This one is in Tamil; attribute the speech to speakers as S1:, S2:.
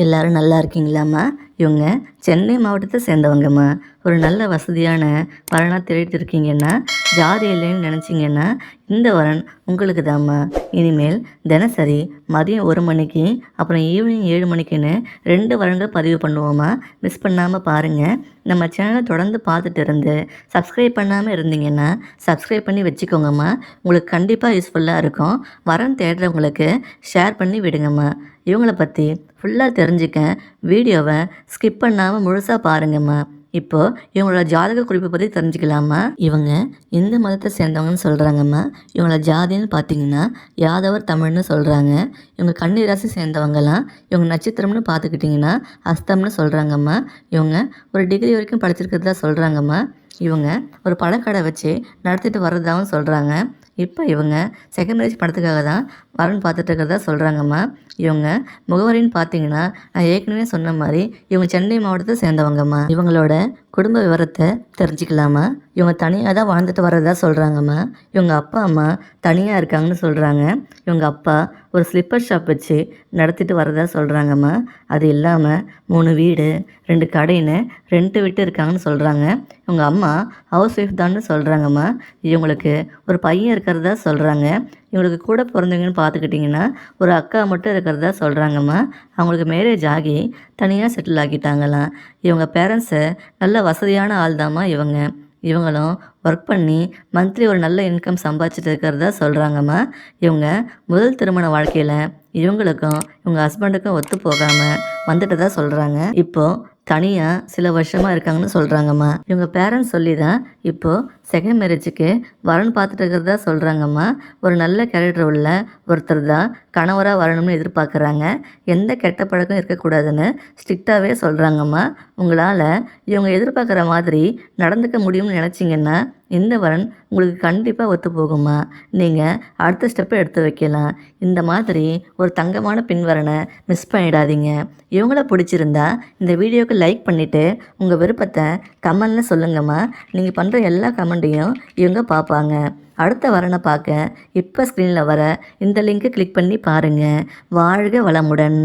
S1: எல்லாரும் நல்லா இருக்கீங்களாம்மா? இவங்க சென்னை மாவட்டத்தை சேர்ந்தவங்கம்மா. ஒரு நல்ல வசதியான வரனாக தேடிட்டு இருக்கீங்கன்னா, ஜாதி இல்லைன்னு நினச்சிங்கன்னா, இந்த வரன் உங்களுக்கு தாம்மா. இனிமேல் தினசரி மதியம் 1 மணிக்கு, அப்புறம் ஈவினிங் 7 மணிக்குன்னு 2 வரன்கள் பதிவு பண்ணுவோம்மா. மிஸ் பண்ணாமல் பாருங்கள். நம்ம சேனலை தொடர்ந்து பார்த்துட்டு இருந்து சப்ஸ்கிரைப் பண்ணாமல் இருந்தீங்கன்னா, சப்ஸ்கிரைப் பண்ணி வச்சுக்கோங்கம்மா. உங்களுக்கு கண்டிப்பாக யூஸ்ஃபுல்லாக இருக்கும். வரன் தேடுறவங்களுக்கு ஷேர் பண்ணி விடுங்கம்மா. இவங்கள பற்றி ஃபுல்லாக தெரிஞ்சுக்க வீடியோவை ஸ்கிப் பண்ணாமல் முழுசாக பாருங்கம்மா. இப்போது இவங்களோட ஜாதக குறிப்பை பற்றி தெரிஞ்சுக்கலாமா? இவங்க இந்து மதத்தை சேர்ந்தவங்கன்னு சொல்கிறாங்கம்மா. இவங்களோட ஜாதின்னு பார்த்தீங்கன்னா யாதவர் தமிழ்னு சொல்கிறாங்க. இவங்க கன்னி ராசி சேர்ந்தவங்கலாம். இவங்க நட்சத்திரம்னு பார்த்துக்கிட்டிங்கன்னா அஸ்தம்னு சொல்கிறாங்கம்மா. இவங்க ஒரு டிகிரி வரைக்கும் படிச்சிருக்கிறதா சொல்கிறாங்கம்மா. இவங்க ஒரு பழக்கடை வச்சு நடத்திட்டு வர்றதாகவும் சொல்கிறாங்க. இப்போ இவங்க செகண்ட் மேரேஜ் படத்துக்காக தான் வரன் பார்த்துட்டு இருக்கிறதா சொல்கிறாங்கம்மா. இவங்க முகவரின்னு பார்த்தீங்கன்னா நான் ஏற்கனவே சொன்ன மாதிரி இவங்க சென்னை மாவட்டத்தை சேர்ந்தவங்கம்மா. இவங்களோட குடும்ப விவரத்தை தெரிஞ்சுக்கலாமா? இவங்க தனியாக தான் வாழ்ந்துட்டு வர்றதா சொல்கிறாங்கம்மா. இவங்க அப்பா அம்மா தனியாக இருக்காங்கன்னு சொல்கிறாங்க. இவங்க அப்பா ஒரு ஸ்லிப்பர் ஷாப் வச்சு நடத்திட்டு வர்றதா சொல்கிறாங்கம்மா. அது இல்லாமல் 3 வீடு 2 கடைன்னு ரெண்ட்டு விட்டு இருக்காங்கன்னு சொல்கிறாங்க. இவங்க அம்மா ஹவுஸ் ஒய்ஃப் தான்னு சொல்கிறாங்கம்மா. இவங்களுக்கு ஒரு பையன் இருக்கிறதா சொல்கிறாங்க. இவங்களுக்கு கூட பிறந்தவங்கன்னு பார்த்துக்கிட்டிங்கன்னா ஒரு அக்கா மட்டும் இருக்கிறதா சொல்கிறாங்கம்மா. அவங்களுக்கு மேரேஜ் ஆகி தனியாக செட்டில் ஆகிட்டாங்களாம். இவங்க பேரண்ட்ஸு நல்ல வசதியான ஆள் தாம்மா இவங்க. இவங்களும் ஒர்க் பண்ணி மந்த்லி ஒரு நல்ல இன்கம் சம்பாதிச்சிட்டு இருக்கிறதா சொல்கிறாங்கம்மா. இவங்க முதல் திருமண வாழ்க்கையில் இவங்களுக்கும் இவங்க ஹஸ்பண்டுக்கும் ஒத்து போகாமல் வந்துட்டதா சொல்கிறாங்க. இப்போது தனியாக சில வருஷமாக இருக்காங்கன்னு சொல்கிறாங்கம்மா. இவங்க பேரண்ட்ஸ் சொல்லி தான் இப்போது செகண்ட் மேரேஜுக்கு வரன் பார்த்துட்டு இருக்கிறதா சொல்கிறாங்கம்மா. ஒரு நல்ல கேரக்டர் உள்ள ஒருத்தர் தான் கணவராக வரணும்னு எதிர்பார்க்குறாங்க. எந்த கெட்ட பழக்கம் இருக்கக்கூடாதுன்னு ஸ்ட்ரிக்டாகவே சொல்கிறாங்கம்மா. உங்களால் இவங்க எதிர்பார்க்குற மாதிரி நடந்துக்க முடியும்னு நினச்சிங்கன்னா இந்த வரன் உங்களுக்கு கண்டிப்பாக ஒத்து போகுமா. நீங்கள் அடுத்த ஸ்டெப்பை எடுத்து வைக்கலாம். இந்த மாதிரி ஒரு தங்கமான பின்வரனை மிஸ் பண்ணிடாதீங்க. இவங்கள பிடிச்சிருந்தா இந்த வீடியோவுக்கு லைக் பண்ணிவிட்டு உங்கள் விருப்பத்தை கமெண்டில் சொல்லுங்கம்மா. நீங்கள் பண்ணுற எல்லா கமெண்ட்டையும் இவங்க பார்ப்பாங்க. அடுத்த வரனை பார்க்க இப்போ ஸ்க்ரீனில் வர இந்த லிங்க்கை கிளிக் பண்ணி பாருங்கள். வாழ்க வளமுடன்.